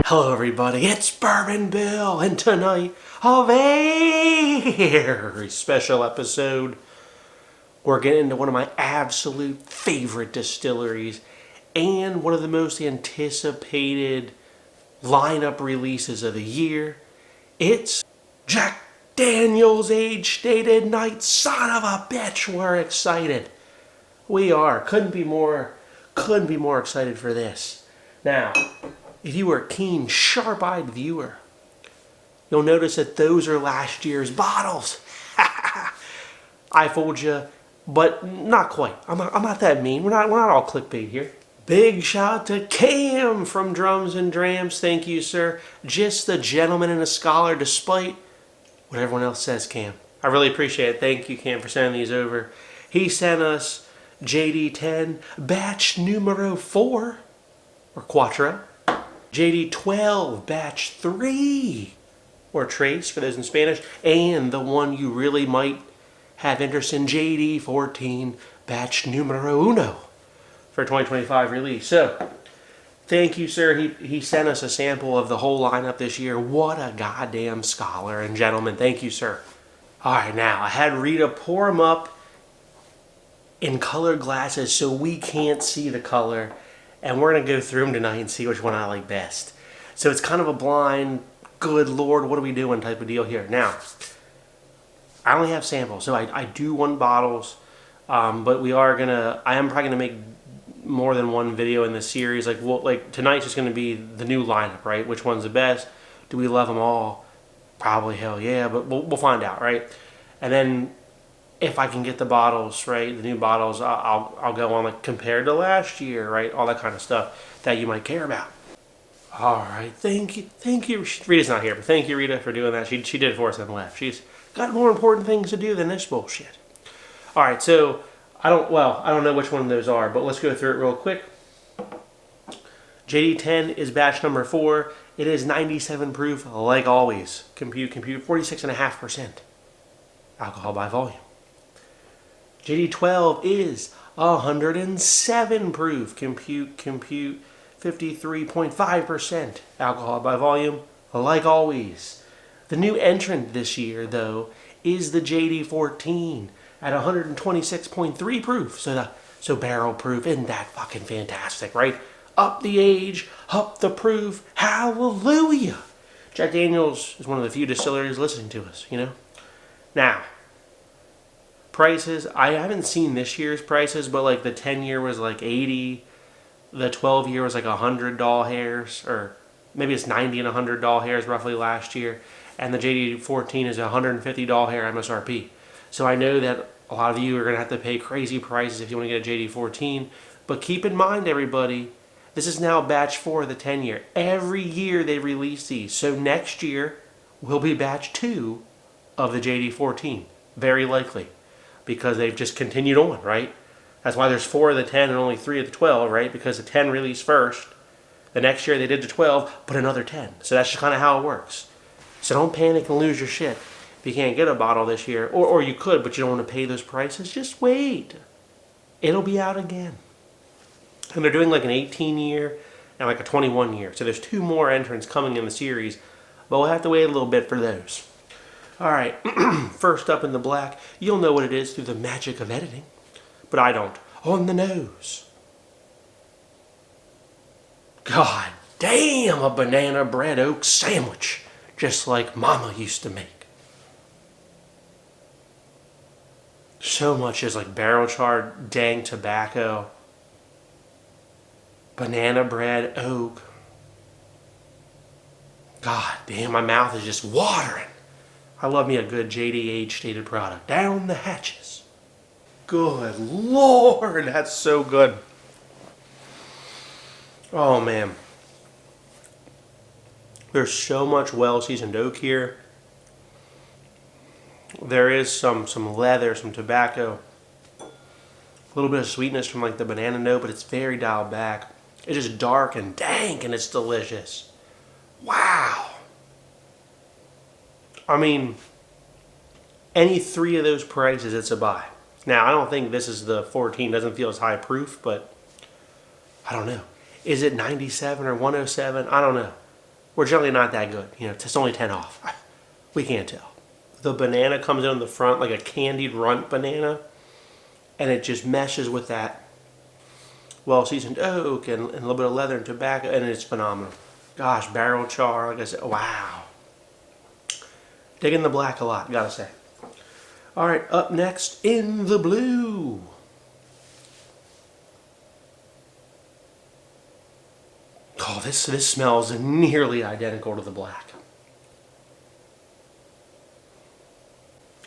Hello everybody, it's Bourbon Bill, and tonight, a very special episode. We're getting into one of my absolute favorite distilleries and one of the most anticipated lineup releases of the year. It's Jack Daniel's age-stated night. Son of a bitch, we're excited. We are. Couldn't be more excited for this. Now, if you were a keen, sharp-eyed viewer, you'll notice that those are last year's bottles. I fooled you, but not quite. I'm not that mean. We're not all clickbait here. Big shout to Cam from Drums and Drams. Thank you, sir. Just the gentleman and a scholar, despite what everyone else says, Cam. I really appreciate it. Thank you, Cam, for sending these over. He sent us JD10 batch numero 4, or Quattro. JD12 batch 3, or Trace for those in Spanish, and the one you really might have interest in, JD14 batch numero 1 for 2025 release. So, thank you, sir. He sent us a sample of the whole lineup this year. What a goddamn scholar and gentleman. Thank you, sir. Alright, now, I had Rita pour them up in colored glasses so we can't see the color. And we're going to go through them tonight and see which one I like best. So it's kind of a blind, good Lord, what are we doing type of deal here. Now, I only have samples, so I do want bottles. But I am probably going to make more than one video in this series. Like tonight's just going to be the new lineup, right? Which one's the best? Do we love them all? Probably hell yeah, but we'll find out, right? And then if I can get the bottles, right, the new bottles, I'll go on like compared to last year, right, all that kind of stuff that you might care about. All right, thank you. Rita's not here, but thank you, Rita, for doing that. She did it for us and left. She's got more important things to do than this bullshit. All right, so I don't know which one of those are, but let's go through it real quick. JD10 is batch number 4. It is 97 proof, like always. Compute 46.5% alcohol by volume. JD12 is 107 proof. Compute 53.5% alcohol by volume, like always. The new entrant this year, though, is the JD14 at 126.3 proof. So barrel proof. Isn't that fucking fantastic, right? Up the age, up the proof. Hallelujah. Jack Daniel's is one of the few distilleries listening to us, you know? Now, prices, I haven't seen this year's prices, but like the 10-year was like 80, the 12-year was like 100 doll hairs, or maybe it's 90 and 100 doll hairs roughly last year, and the JD14 is 150 doll hair MSRP. So I know that a lot of you are going to have to pay crazy prices if you want to get a JD14, but keep in mind, everybody, this is now batch 4 of the 10-year. Every year they release these, so next year will be batch 2 of the JD14, very likely. Because they've just continued on, right? That's why there's 4 of the 10 and only 3 of the 12, right? Because the 10 released first. The next year they did the 12, but another 10. So that's just kind of how it works. So don't panic and lose your shit if you can't get a bottle this year. Or you could, but you don't want to pay those prices. Just wait. It'll be out again. And they're doing like an 18-year and like a 21-year. So there's 2 more entrants coming in the series. But we'll have to wait a little bit for those. Alright, first up in the black, you'll know what it is through the magic of editing, but I don't. On the nose. God damn, a banana bread oak sandwich, just like Mama used to make. So much is like barrel charred dang tobacco, banana bread oak. God damn, my mouth is just watering. I love me a good JD age-stated product. Down the hatches. Good Lord, that's so good. Oh, man. There's so much well-seasoned oak here. There is some leather, some tobacco. A little bit of sweetness from like the banana note, but it's very dialed back. It's just dark and dank, and it's delicious. Wow. I mean, any 3 of those prices, it's a buy. Now, I don't think this is the 14. Doesn't feel as high proof, but I don't know. Is it 97 or 107? I don't know. we're generally not that good. You know, it's only 10 off. We can't tell. The banana comes in on the front like a candied runt banana, and it just meshes with that well-seasoned oak and a little bit of leather and tobacco, and it's phenomenal. Gosh, barrel char, like I said, wow. Digging the black a lot, gotta say. All right, up next in the blue. Oh, this smells nearly identical to the black.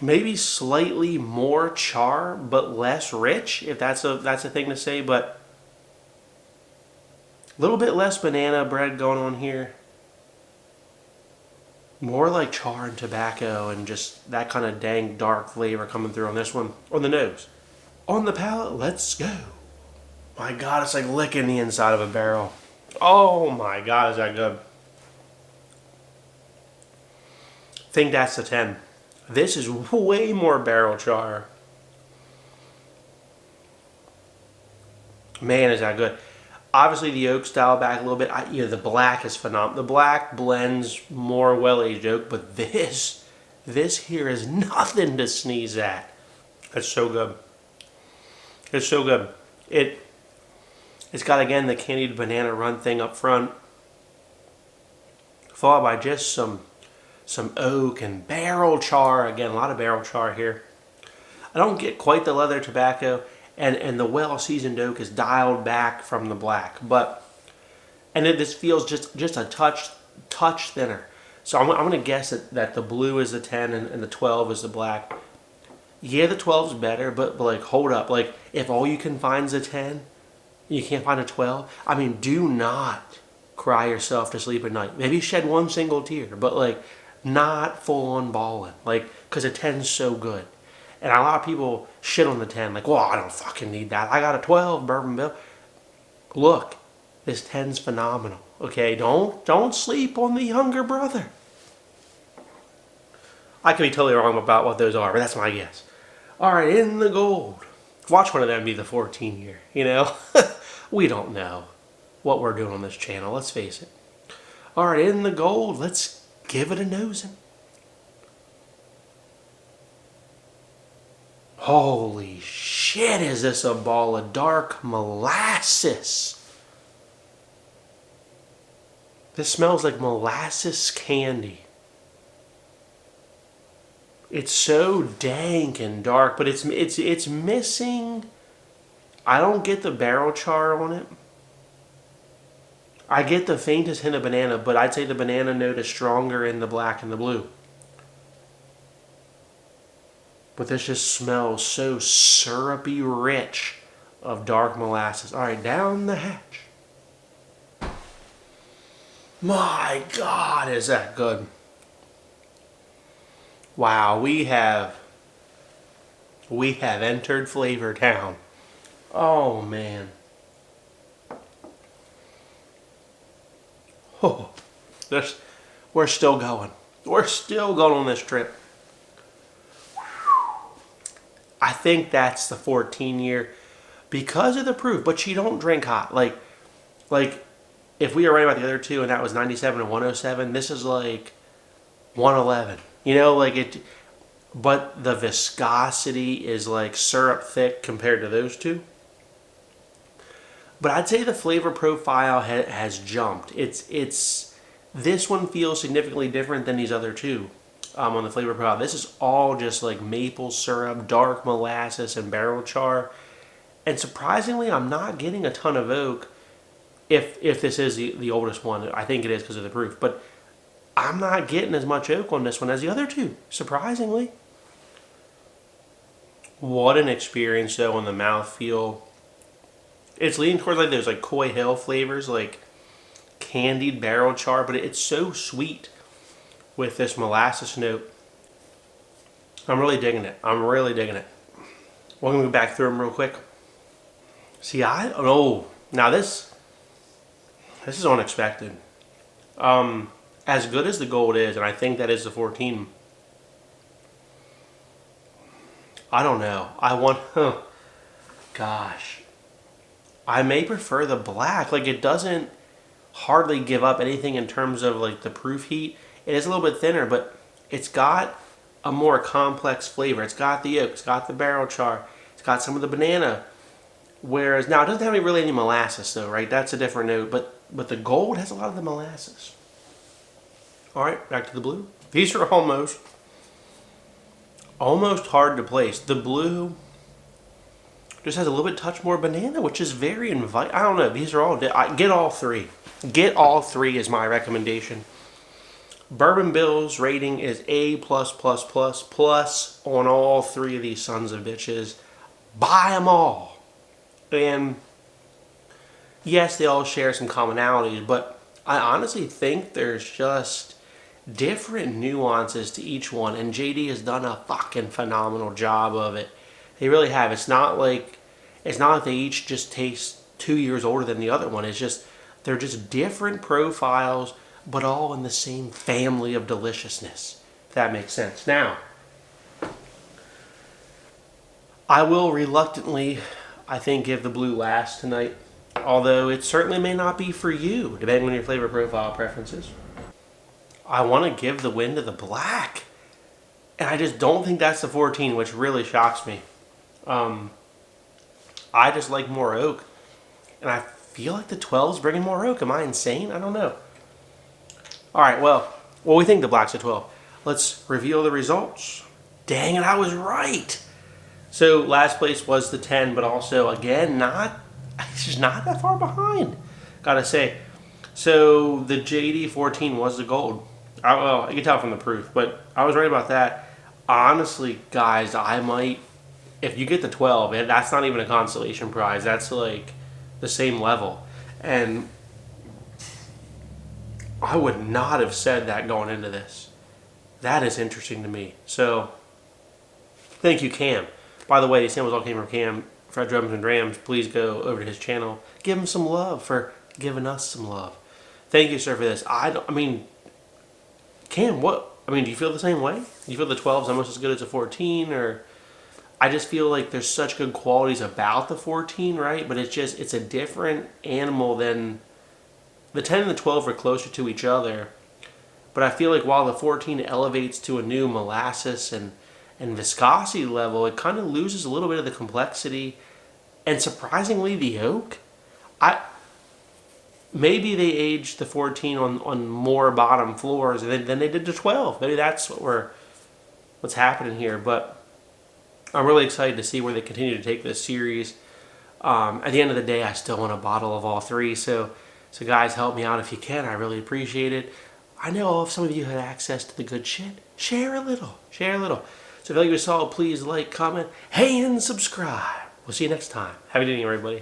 Maybe slightly more char, but less rich, if that's a thing to say, but a little bit less banana bread going on here. More like char and tobacco and just that kind of dang dark flavor coming through on this one. On the nose. On the palate, let's go. My God, it's like licking the inside of a barrel. Oh my God, is that good. I think that's the 10. This is way more barrel char. Man, is that good. Obviously, the oak's dialed back a little bit. The black is phenomenal. The black blends more well-aged oak, but this here is nothing to sneeze at. It's so good. It's so good. It's got, again, the candied banana run thing up front, followed by just some oak and barrel char. Again, a lot of barrel char here. I don't get quite the leather tobacco. And the well-seasoned oak is dialed back from the black, this feels just a touch thinner. So I'm going to guess that the blue is the 10 and the 12 is the black. Yeah, the 12 is better, but like hold up, like if all you can find is a 10, you can't find a 12. I mean, do not cry yourself to sleep at night. Maybe shed one single tear, but like not full on bawling, like because a 10's so good. And a lot of people shit on the 10, like, well, I don't fucking need that. I got a 12, Bourbon Bill. Look, this 10's phenomenal, okay? Don't sleep on the younger brother. I could be totally wrong about what those are, but that's my guess. All right, in the gold. Watch one of them be the 14 year, you know? We don't know what we're doing on this channel, let's face it. All right, in the gold, let's give it a nosing. Holy shit, is this a ball of dark molasses? This smells like molasses candy. It's so dank and dark, but it's missing. I don't get the barrel char on it. I get the faintest hint of banana, but I'd say the banana note is stronger in the black and the blue. But this just smells so syrupy rich of dark molasses. All right, down the hatch. My God, is that good. Wow, we have entered Flavor Town. Oh, man. Oh, we're still going. We're still going on this trip. I think that's the 14 year because of the proof, but you don't drink hot. Like if we were right about the other two and that was 97 and 107, this is like 111. You know, like it, but the viscosity is like syrup thick compared to those two. But I'd say the flavor profile has jumped. This one feels significantly different than these other two. On the flavor profile. This is all just like maple syrup, dark molasses, and barrel char. And surprisingly, I'm not getting a ton of oak if this is the oldest one. I think it is because of the proof. But I'm not getting as much oak on this one as the other two, surprisingly. What an experience, though, on the mouthfeel. It's leaning towards like those like Coy Hill flavors, like candied barrel char, but it's so sweet with this molasses note. I'm really digging it. I'm really digging it. We're going to go back through them real quick. See, I don't know. Now this is unexpected. As good as the gold is, and I think that is the 14. I don't know. Gosh. I may prefer the black. Like it doesn't hardly give up anything in terms of like the proof heat. It is a little bit thinner, but it's got a more complex flavor. It's got the oak, it's got the barrel char, it's got some of the banana. Whereas now it doesn't have really any molasses though, right? That's a different note. But the gold has a lot of the molasses. All right, back to the blue. These are almost hard to place. The blue just has a little bit touch more banana, which is very inviting. I don't know. These are all get all three. Get all three is my recommendation. Bourbon Bill's rating is A++++ on all three of these sons of bitches. Buy them all. And yes, they all share some commonalities, but I honestly think there's just different nuances to each one, and JD has done a fucking phenomenal job of it. They really have. It's not like they each just taste 2 years older than the other one. It's just they're just different profiles, but all in the same family of deliciousness. If that makes sense. Now, I will reluctantly, I think, give the blue last tonight. Although it certainly may not be for you, depending on your flavor profile preferences. I want to give the win to the black. And I just don't think that's the 14, which really shocks me. I just like more oak. And I feel like the 12's bringing more oak. Am I insane? I don't know. Alright, well, we think the black's a 12. Let's reveal the results. Dang it, I was right! So last place was the 10, but also, again, it's just not that far behind, gotta say. So the JD 14 was the gold. Well, you can tell from the proof, but I was right about that. Honestly, guys, I might, if you get the 12, that's not even a consolation prize. That's like the same level. And I would not have said that going into this. That is interesting to me. So, thank you, Cam. By the way, these samples all came from Cam, Fred Drums and Drams. Please go over to his channel. Give him some love for giving us some love. Thank you, sir, for this. Cam, do you feel the same way? Do you feel the 12 is almost as good as a 14? Or I just feel like there's such good qualities about the 14, right? But it's a different animal than the 10 and the 12 are closer to each other. But I feel like while the 14 elevates to a new molasses and viscosity level, it kind of loses a little bit of the complexity and surprisingly the oak. Maybe they aged the 14 on more bottom floors than they did the 12. Maybe that's what's happening here. But I'm really excited to see where they continue to take this series. At the end of the day, I still want a bottle of all three. So guys, help me out if you can. I really appreciate it. I know if some of you had access to the good shit, share a little. Share a little. So if you like what you saw, please like, comment, and subscribe. We'll see you next time. Happy eating, everybody.